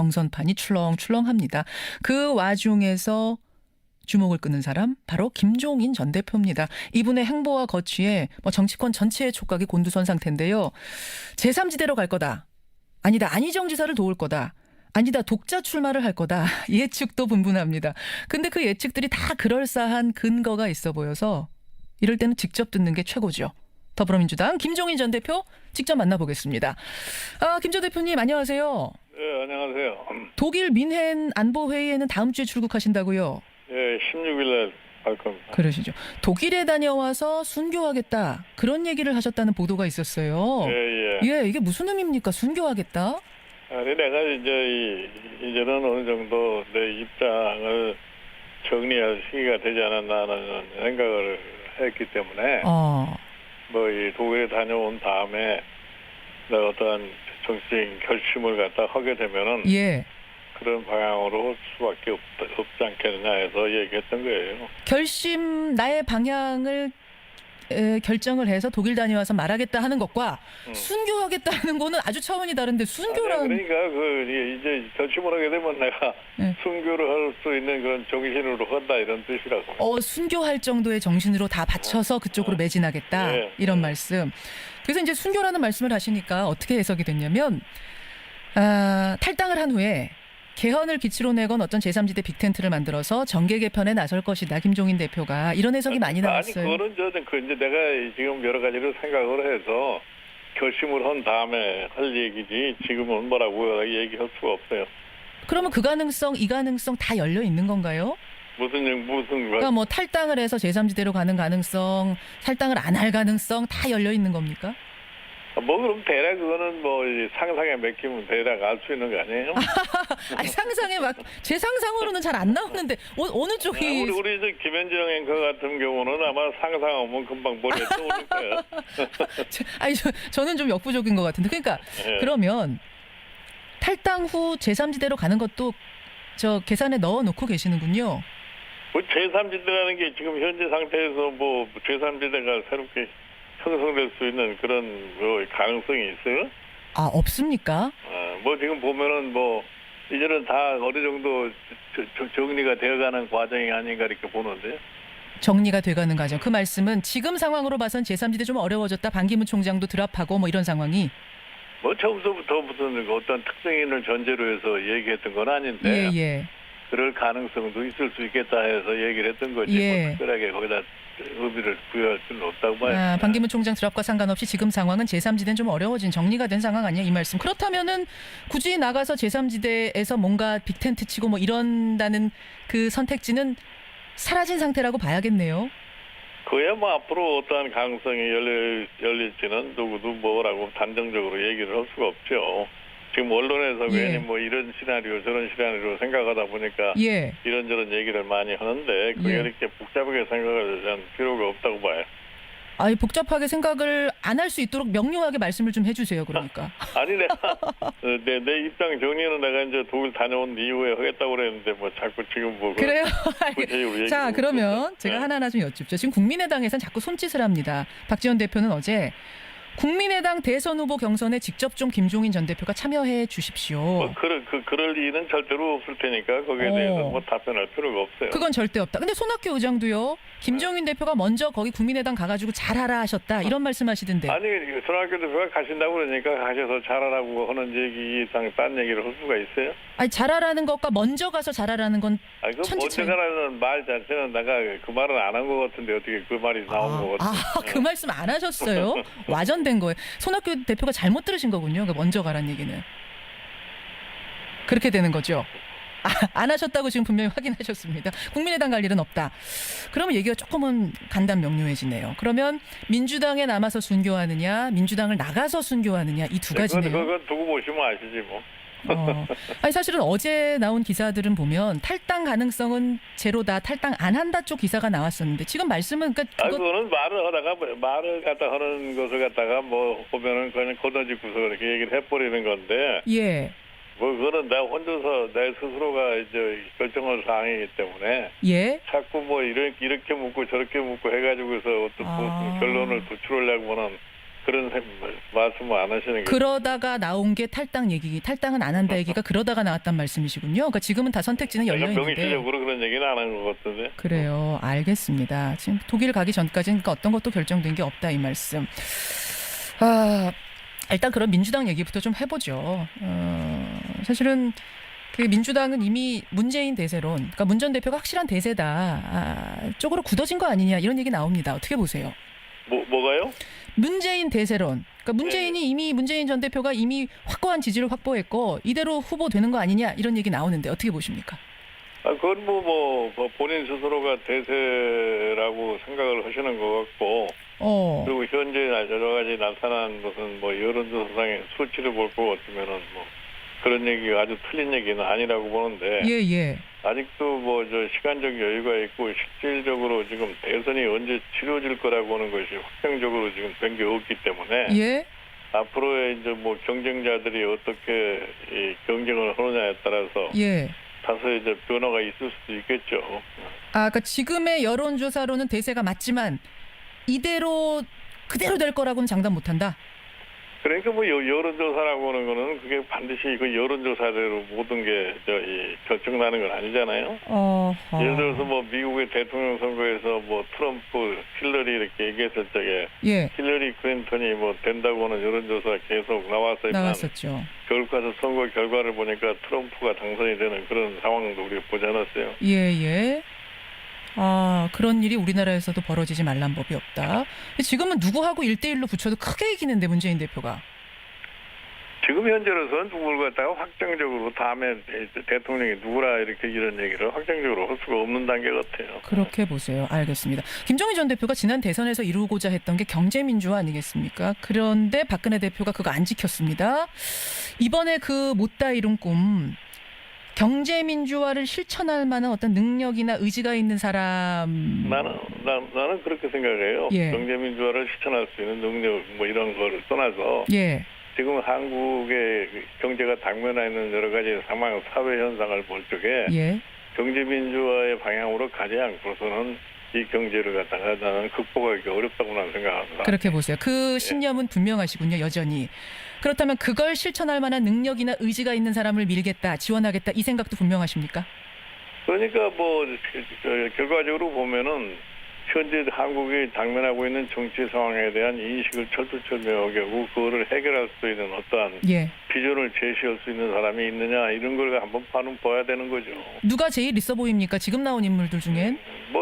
경선판이 출렁출렁합니다. 그 와중에서 주목을 끄는 사람 바로 김종인 전 대표입니다. 이분의 행보와 거취에 정치권 전체의 촉각이 곤두선 상태인데요. 제3지대로 갈 거다. 아니다. 안희정 지사를 도울 거다. 아니다. 독자 출마를 할 거다. 예측도 분분합니다. 근데 그 예측들이 다 그럴싸한 근거가 있어 보여서 이럴 때는 직접 듣는 게 최고죠. 더불어민주당 김종인 전 대표 직접 만나보겠습니다. 김 전 대표님 안녕하세요. 네, 안녕하세요. 독일 민헨 안보회의에는 다음 주에 출국하신다고요? 예, 16일 날 갈 겁니다. 그러시죠. 독일에 다녀와서 순교하겠다. 그런 얘기를 하셨다는 보도가 있었어요. 예. 예, 이게 무슨 의미입니까? 순교하겠다? 아니, 내가 이제는 어느 정도 내 입장을 정리할 시기가 되지 않았나 하는 생각을 했기 때문에 이 독일에 다녀온 다음에 내가 어떠한 정치적인 결심을 갖다 하게 되면은 예. 그런 방향으로 할 수밖에 없지 않겠느냐 해서 얘기했던 거예요. 나의 방향을 결정을 해서 독일 다녀와서 말하겠다 하는 것과 순교하겠다 하는 거는 아주 차원이 다른데 순교라는. 그러니까 이제 결심을 하게 되면 내가 순교를 할 수 있는 그런 정신으로 한다 이런 뜻이라고. 순교할 정도의 정신으로 다 바쳐서 그쪽으로 매진하겠다 이런 말씀. 그래서 이제 순교라는 말씀을 하시니까 어떻게 해석이 됐냐면 탈당을 한 후에 개헌을 기치로 내건 어떤 제3지대 빅텐트를 만들어서 정계 개편에 나설 것이다. 김종인 대표가 이런 해석이 많이 나왔어요. 아니 그거는 이제 내가 지금 여러 가지로 생각을 해서 결심을 한 다음에 할 얘기지 지금은 뭐라고 얘기할 수가 없어요. 그러면 그 가능성, 이 가능성 다 열려 있는 건가요? 그러니까 탈당을 해서 제3지대로 가는 가능성, 탈당을 안 할 가능성 다 열려 있는 겁니까? 그럼 대략 그거는 상상에 맡기면 대략 알 수 있는 거 아니에요? 아니 상상에 제 상상으로는 잘 안 나오는데 어느 쪽이 우리 김현정 앵커 같은 경우는 아마 상상하면 금방 머리에 떠오를 거예요. 아니 저는 좀 역부족인 것 같은데 그러니까 그러면 탈당 후 제3지대로 가는 것도 계산에 넣어놓고 계시는군요. 제3지대라는 게 지금 현재 상태에서 제3지대가 새롭게 형성될 수 있는 그런 가능성이 있어요? 없습니까? 지금 보면은 이제는 다 어느 정도 정리가 되어가는 과정이 아닌가 이렇게 보는데. 정리가 돼가는 과정. 그 말씀은 지금 상황으로 봐선 제3지대 좀 어려워졌다. 반기문 총장도 드랍하고 이런 상황이. 처음부터 무슨 어떤 특정인을 전제로 해서 얘기했던 건 아닌데. 예. 그럴 가능성도 있을 수 있겠다 해서 얘기를 했던 거지. 특별하게 거기다 의미를 부여할 수는 없다고 봐요. 반기문 총장 드랍과 상관없이 지금 상황은 제3지대는 좀 어려워진 정리가 된 상황 아니야 이 말씀. 그렇다면은 굳이 나가서 제3지대에서 뭔가 빅텐트 치고 이런다는 그 선택지는 사라진 상태라고 봐야겠네요. 그야 앞으로 어떠한 가능성이 열릴지는 누구도 뭐라고 단정적으로 얘기를 할 수가 없죠. 지금 언론에서 괜히 이런 시나리오 저런 시나리오 생각하다 보니까 이런저런 얘기를 많이 하는데 그게 이렇게 복잡하게 생각할 필요가 없다고 봐요. 복잡하게 생각을 안 할 수 있도록 명료하게 말씀을 좀 해주세요. 그러니까. 아니 내가 내 입장 정리는 내가 이제 독일 다녀온 이후에 하겠다고 그랬는데 자꾸 지금 그래요? 자 그러면 제가 하나하나 좀 여쭙죠. 지금 국민의당에서는 자꾸 손짓을 합니다. 박지원 대표는 어제 국민의당 대선 후보 경선에 직접 좀 김종인 전 대표가 참여해 주십시오. 그럴 리는 절대로 없을 테니까 거기에 대해서 답변할 필요가 없어요. 그건 절대 없다. 근데 손학규 의장도요. 김종인 대표가 먼저 거기 국민의당 가가지고 잘하라 하셨다. 이런 말씀하시던데. 아니 손학규 대표가 가신다고 그러니까 가셔서 잘하라고 하는 얘기 이상 딴 얘기를 할 수가 있어요? 잘하라는 것과 먼저 가서 잘하라는 건 먼저 가라는 말 자체는 내가 그 말은 안 한 것 같은데 어떻게 그 말이 나온 것 같은데. 그 말씀 안 하셨어요? 와전된 거예요. 손학규 대표가 잘못 들으신 거군요. 먼저 가란 얘기는. 그렇게 되는 거죠. 안 하셨다고 지금 분명히 확인하셨습니다. 국민의당 갈 일은 없다. 그러면 얘기가 조금은 간단 명료해지네요. 그러면 민주당에 남아서 순교하느냐, 민주당을 나가서 순교하느냐 이 두 가지네요. 그건 두고 보시면 아시지 뭐. 사실은 어제 나온 기사들은 보면 탈당 가능성은 제로다, 탈당 안 한다 쪽 기사가 나왔었는데 지금 말씀은 그거는 말을 갖다 하는 것을 갖다가 보면은 그냥 거둬지고서 그렇게 얘기를 해버리는 건데. 그거는 내가 혼자서 내 스스로가 이제 결정할 사항이기 때문에. 자꾸 이렇게 묻고 저렇게 묻고 해가지고서 어떤 결론을 도출하려고 하는 그런 말씀을 안 하시는 게. 그러다가 나온 게 탈당은 안 한다 얘기가 그러다가 나왔단 말씀이시군요. 그러니까 지금은 다 선택지는 열려 있는데. 명시적으로 그런 얘기는 안 한 것 같은데. 그래요. 알겠습니다. 지금 독일 가기 전까지는 그러니까 어떤 것도 결정된 게 없다 이 말씀. 일단 그런 민주당 얘기부터 좀 해보죠. 사실은 그 민주당은 이미 문재인 대세론, 그러니까 문 전 대표가 확실한 대세다 쪽으로 굳어진 거 아니냐 이런 얘기 나옵니다. 어떻게 보세요? 뭐가요? 문재인 대세론. 그러니까 문재인 전 대표가 이미 확고한 지지를 확보했고 이대로 후보 되는 거 아니냐 이런 얘기 나오는데 어떻게 보십니까? 그건 본인 스스로가 대세라고 생각을 하시는 것 같고, 그리고 현재 여러 가지 나타난 무슨 여론조사상의 수치를 볼 거 같으면은 그런 얘기가 아주 틀린 얘기는 아니라고 보는데. 예. 아직도 시간적 여유가 있고 실질적으로 지금 대선이 언제 치러질 거라고 하는 것이 확정적으로 지금 된 게 없기 때문에. 예. 앞으로의 이제 경쟁자들이 어떻게 이 경쟁을 하느냐에 따라서. 예. 다소 이제 변화가 있을 수도 있겠죠. 그러니까 지금의 여론조사로는 대세가 맞지만 그대로 될 거라고는 장담 못한다. 그러니까 여론조사라고 하는 거는 그게 반드시 그 여론조사대로 모든 게 결정나는 건 아니잖아요. 예를 들어서 미국의 대통령 선거에서 트럼프, 힐러리 이렇게 얘기했을 적에. 예. 힐러리 클린턴이 된다고 하는 여론조사가 계속 나왔었죠. 결국 가서 선거 결과를 보니까 트럼프가 당선이 되는 그런 상황도 우리가 보지 않았어요. 예. 그런 일이 우리나라에서도 벌어지지 말란 법이 없다. 지금은 누구하고 1대1로 붙여도 크게 이기는데 문재인 대표가. 지금 현재로서는 누구를 갖다가 확정적으로 다음에 대통령이 누구라 이런 얘기를 확정적으로 할 수가 없는 단계 같아요. 그렇게 보세요. 알겠습니다. 김종인 전 대표가 지난 대선에서 이루고자 했던 게 경제민주화 아니겠습니까? 그런데 박근혜 대표가 그거 안 지켰습니다. 이번에 그 못다 이룬 꿈. 경제민주화를 실천할 만한 어떤 능력이나 의지가 있는 사람. 나는 그렇게 생각해요. 예. 경제민주화를 실천할 수 있는 능력 이런 거를 떠나서. 예. 지금 한국의 경제가 당면해 있는 여러 가지 상황, 사회 현상을 볼 적에. 예. 경제민주화의 방향으로 가지 않고서는 이 경제를 갖다가 나는 극복하기 어렵다고 나는 생각합니다. 그렇게 보세요. 그 신념은 분명하시군요, 여전히. 그렇다면 그걸 실천할 만한 능력이나 의지가 있는 사람을 밀겠다, 지원하겠다 이 생각도 분명하십니까? 그러니까 결과적으로 보면은 현재 한국이 당면하고 있는 정치 상황에 대한 인식을 철두철미하게 하고 그거를 해결할 수 있는 어떠한 비전을 제시할 수 있는 사람이 있느냐 이런 걸 한번 봐야 되는 거죠. 누가 제일 있어 보입니까? 지금 나온 인물들 중엔?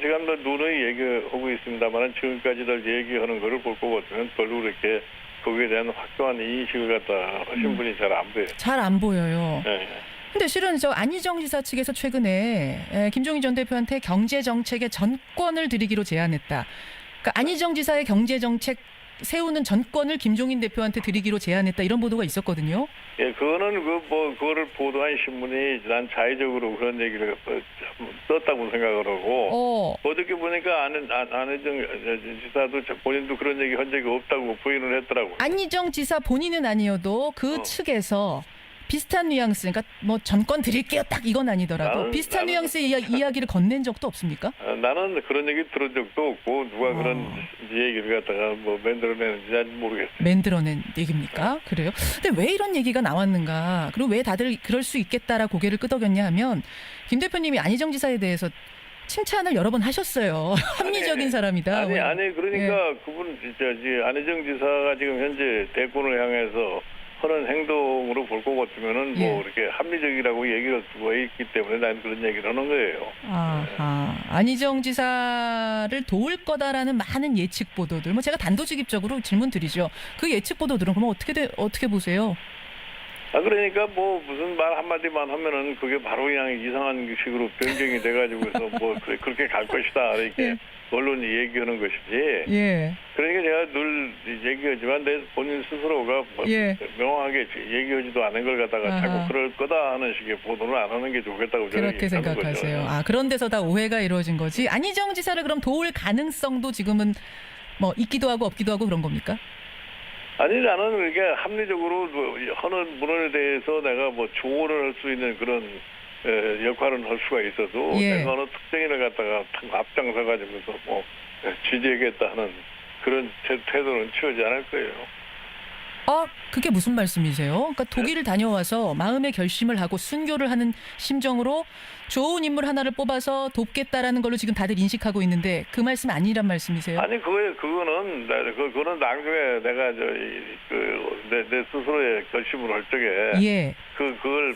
지금 누누이 얘기하고 있습니다만 지금까지들 얘기하는 거를 볼 것 같으면 별로 그렇게 거기에 대한 확고한 인식을 갖다 하신 분이 잘 안 보여요. 잘 안 보여요. 네. 근데 실은 안희정 지사 측에서 최근에 김종인 전 대표한테 경제정책의 전권을 드리기로 제안했다. 그러니까 안희정 지사의 경제정책 세우는 전권을 김종인 대표한테 드리기로 제안했다 이런 보도가 있었거든요. 예, 그거는 그거를 보도한 신문이 난 자의적으로 그런 얘기를 썼다고 생각을 하고 어저께 보니까 안희정 지사도 본인도 그런 얘기 한 적이 없다고 부인을 했더라고요. 안희정 지사 본인은 아니어도 그 측에서 비슷한 뉘앙스, 그러니까 전권 드릴게요 딱 이건 아니더라도 비슷한 뉘앙스의 이야기를 건넨 적도 없습니까? 나는 그런 얘기 들은 적도 없고 누가 그런 얘기를 갖다가 만들어내는지 잘 모르겠어요. 만들어낸 얘기입니까? 그래요? 근데 왜 이런 얘기가 나왔는가? 그리고 왜 다들 그럴 수 있겠다라고 고개를 끄덕였냐 하면 김 대표님이 안희정 지사에 대해서 칭찬을 여러 번 하셨어요. 합리적인 사람이다. 그러니까 그분 안희정 지사가 지금 현재 대권을 향해서 하는 행동으로 볼 것 같으면은 이렇게 합리적이라고 얘기할 수가 있기 때문에 난 그런 얘기를 하는 거예요. 안희정 지사를 도울 거다라는 많은 예측 보도들. 제가 단도직입적으로 질문 드리죠. 그 예측 보도들은 그럼 어떻게 보세요? 그러니까 무슨 말 한마디만 하면은 그게 바로 그냥 이상한 식으로 변경이 돼가지고서 그렇게 갈 것이다 이렇게 언론이 얘기하는 것이지. 그러니까 제가 늘 얘기하지만 내 본인 스스로가 명확하게 얘기하지도 않은 걸 갖다가 자꾸 그럴 거다 하는 식의 보도를 안 하는 게 좋겠다고 저는 그렇게 생각하세요. 그런 데서 다 오해가 이루어진 거지. 안희정 지사를 그럼 도울 가능성도 지금은 있기도 하고 없기도 하고 그런 겁니까? 나는 그렇게 합리적으로 하는 문헌에 대해서 내가 조언을 할 수 있는 그런 역할은 할 수가 있어도 내가 어느 특정인을 갖다가 앞장서 가지고서 지지하겠다 하는 그런 태도는 취하지 않을 거예요. 아, 그게 무슨 말씀이세요? 그러니까 독일을 다녀와서 마음의 결심을 하고 순교를 하는 심정으로 좋은 인물 하나를 뽑아서 돕겠다라는 걸로 지금 다들 인식하고 있는데 그 말씀 아니란 말씀이세요? 아니 그거는 나중에 내가 내 스스로의 결심을 할 적에 예. 그걸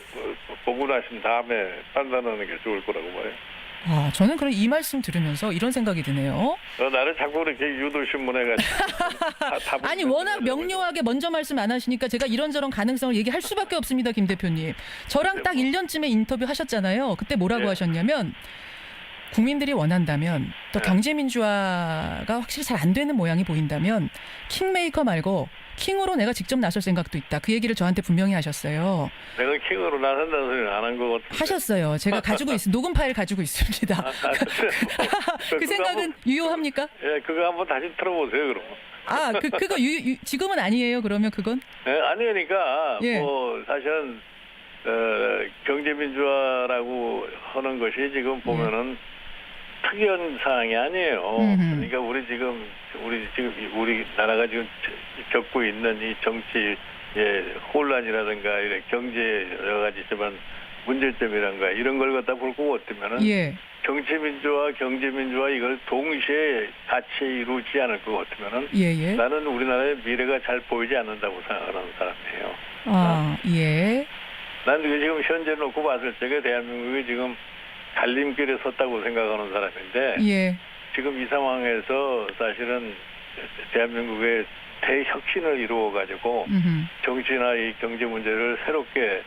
보고 나신 다음에 판단하는 게 좋을 거라고 봐요. 아, 저는 그럼 이 말씀 들으면서 이런 생각이 드네요. 나를 자꾸 이렇게 유도신문해가지고 아니 워낙 명료하게 먼저 말씀 안 하시니까 제가 이런저런 가능성을 얘기할 수밖에 없습니다. 김 대표님. 저랑 딱 1년쯤에 인터뷰 하셨잖아요. 그때 뭐라고 네. 하셨냐면 국민들이 원한다면 또 네. 경제민주화가 확실히 잘 안 되는 모양이 보인다면 킹메이커 말고 킹으로 내가 직접 나설 생각도 있다. 그 얘기를 저한테 분명히 하셨어요. 내가 킹으로 나선다는 소리는 안 한 것 같은데. 하셨어요. 제가 가지고 녹음 파일 가지고 있습니다. 그 생각은 유효합니까? 예, 그거 한번 다시 틀어보세요, 그럼. 아, 그거 지금은 아니에요. 그러면 그건? 예, 아니니까 예. 뭐 사실은 경제민주화라고 하는 것이 지금 보면은 특이한 사항이 아니에요. 그러니까 우리 나라가 지금 겪고 있는 이 정치의 혼란이라든가 이런 경제 여러 가지 있지만 문제점이란가 이런 걸 갖다 볼 것 같으면은 예. 정치민주화, 경제민주화 이걸 동시에 같이 이루지 않을 것 같으면은 예. 나는 우리나라의 미래가 잘 보이지 않는다고 생각하는 사람이에요. 아, 예. 난 지금 현재 놓고 봤을 적에 대한민국이 지금 갈림길에 섰다고 생각하는 사람인데 예. 지금 이 상황에서 사실은 대한민국의 대혁신을 이루어가지고 정치나 이 경제 문제를 새롭게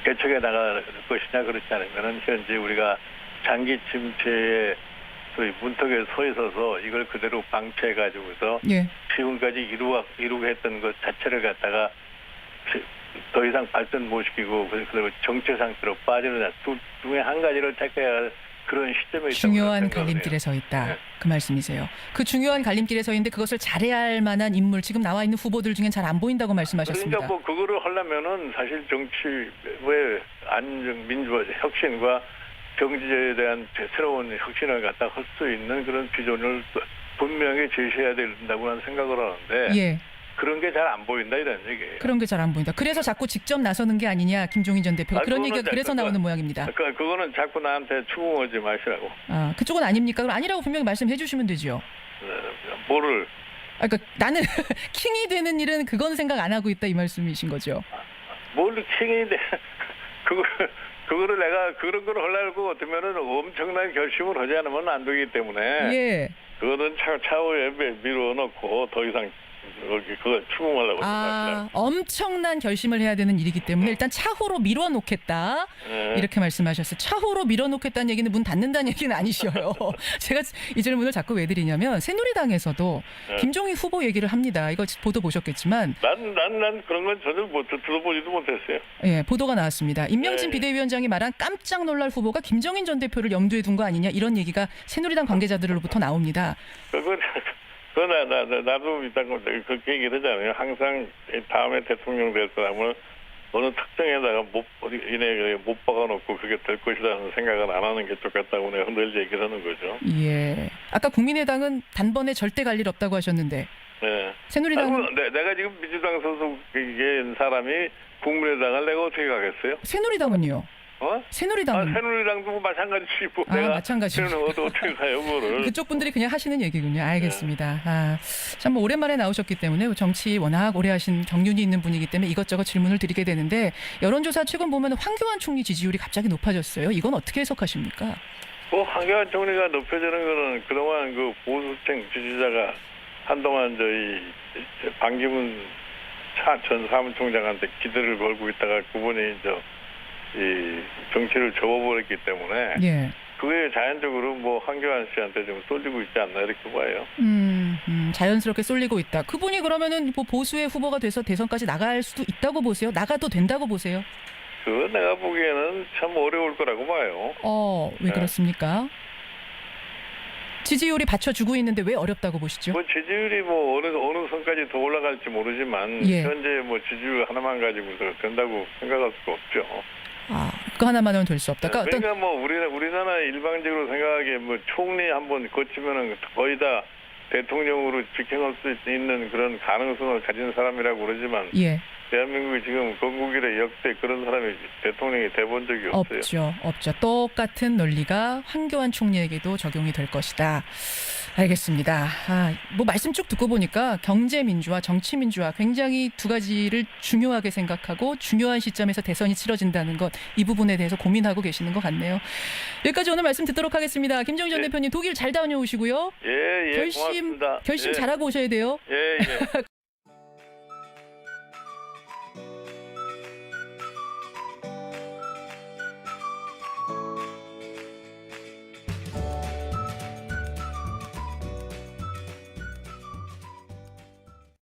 개척해 나갈 것이냐 그렇지 않으면 현재 우리가 장기 침체의 소위 문턱에 서 있어서 이걸 그대로 방치해가지고서 예. 지금까지 이루고 했던 것 자체를 갖다가 더 이상 발전 못 시키고 그리고 정체 상태로 빠지는 둘 중에 한 가지를 택해야 할 그런 시점에 중요한 갈림길에 서 있다. 네. 그 말씀이세요. 그 중요한 갈림길에 서 있는데 그것을 잘해야 할 만한 인물 지금 나와 있는 후보들 중엔 잘 안 보인다고 말씀하셨습니다. 그러니까 뭐 그거를 하려면은 사실 정치의 안정 민주화 혁신과 경제에 대한 새로운 혁신을 갖다 할 수 있는 그런 비전을 분명히 제시해야 된다고 는 생각을 하는데 예. 그런 게 잘 안 보인다 이런 얘기예요. 그런 게 잘 안 보인다. 그래서 자꾸 직접 나서는 게 아니냐 김종인 전 대표가 그런 얘기가 그래서 나오는 모양입니다. 그거는 자꾸 나한테 추궁하지 마시라고. 아, 그쪽은 아닙니까? 그럼 아니라고 분명히 말씀해 주시면 되죠. 뭐를? 아, 그러니까 나는 킹이 되는 일은 그건 생각 안 하고 있다 이 말씀이신 거죠. 뭘 킹이 돼? 그거를 내가 그런 걸 하려고 같으면은 엄청난 결심을 하지 않으면 안 되기 때문에 예. 그거는 차후에 미뤄놓고 더 이상 그걸 추궁하려고 생각합니다. 엄청난 결심을 해야 되는 일이기 때문에 일단 차후로 밀어놓겠다. 이렇게 말씀하셨어요. 차후로 밀어놓겠다는 얘기는 문 닫는다는 얘기는 아니셔요. 제가 이 질문을 자꾸 왜 드리냐면 새누리당에서도 김종인 후보 얘기를 합니다. 이거 보도 보셨겠지만 난 그런 건 전혀 들어보지도 못했어요. 예, 보도가 나왔습니다. 임명진 비대위원장이 말한 깜짝 놀랄 후보가 김종인 전 대표를 염두에 둔 거 아니냐 이런 얘기가 새누리당 관계자들로부터 나옵니다. 나도 일단 그렇게 얘기를 하잖아요. 항상 다음에 대통령 될 사람을 어느 특정에다가 못 박아놓고 그게 될 것이라는 생각은 안 하는 게 좋겠다고 내가 늘 얘기를 하는 거죠. 예. 아까 국민의당은 단번에 절대 갈 일 없다고 하셨는데. 네. 새누리당은 내가 지금 민주당 소속인 사람이 국민의당을 내가 어떻게 가겠어요? 새누리당은요? 새누리당은 새누리당도 마찬가지지 뭐. 마찬가지로. 어떻게 가요, 그거를? 그쪽 분들이 그냥 하시는 얘기군요. 알겠습니다. 참 뭐 오랜만에 나오셨기 때문에 정치 워낙 오래 하신 경륜이 있는 분이기 때문에 이것저것 질문을 드리게 되는데 여론조사 최근 보면 황교안 총리 지지율이 갑자기 높아졌어요. 이건 어떻게 해석하십니까? 뭐 황교안 총리가 높여지는 거는 그동안 그 보수층 지지자가 한동안 저희 반기문 전 사무총장한테 기대를 걸고 있다가 그분이 이 정치를 접어버렸기 때문에 예. 그게 자연적으로 뭐 황교안 씨한테 좀 쏠리고 있지 않나 이렇게 봐요. 자연스럽게 쏠리고 있다. 그분이 그러면은 뭐 보수의 후보가 돼서 대선까지 나갈 수도 있다고 보세요? 나가도 된다고 보세요? 그거 내가 보기에는 참 어려울 거라고 봐요. 왜 그렇습니까? 지지율이 받쳐주고 있는데 왜 어렵다고 보시죠? 뭐 지지율이 뭐 어느 선까지 더 올라갈지 모르지만 현재 뭐 지지율 하나만 가지고서 된다고 생각할 수가 없죠. 그거 하나만은 될 수 없다. 그러니까 뭐 우리나라 일방적으로 생각하기에 뭐 총리 한번 거치면은 거의 다 대통령으로 직행할 수 있는 그런 가능성을 가진 사람이라고 그러지만 예. 대한민국이 지금 건국 이래 역대 그런 사람이 대통령이 돼본 적이 없어요. 없죠. 똑같은 논리가 황교안 총리에게도 적용이 될 것이다. 알겠습니다. 뭐 말씀 쭉 듣고 보니까 경제 민주화, 정치 민주화 굉장히 두 가지를 중요하게 생각하고 중요한 시점에서 대선이 치러진다는 것, 이 부분에 대해서 고민하고 계시는 것 같네요. 여기까지 오늘 말씀 듣도록 하겠습니다. 김종인 전 대표님 독일 잘 다녀오시고요. 예, 고맙습니다. 결심 예. 잘하고 오셔야 돼요. 예.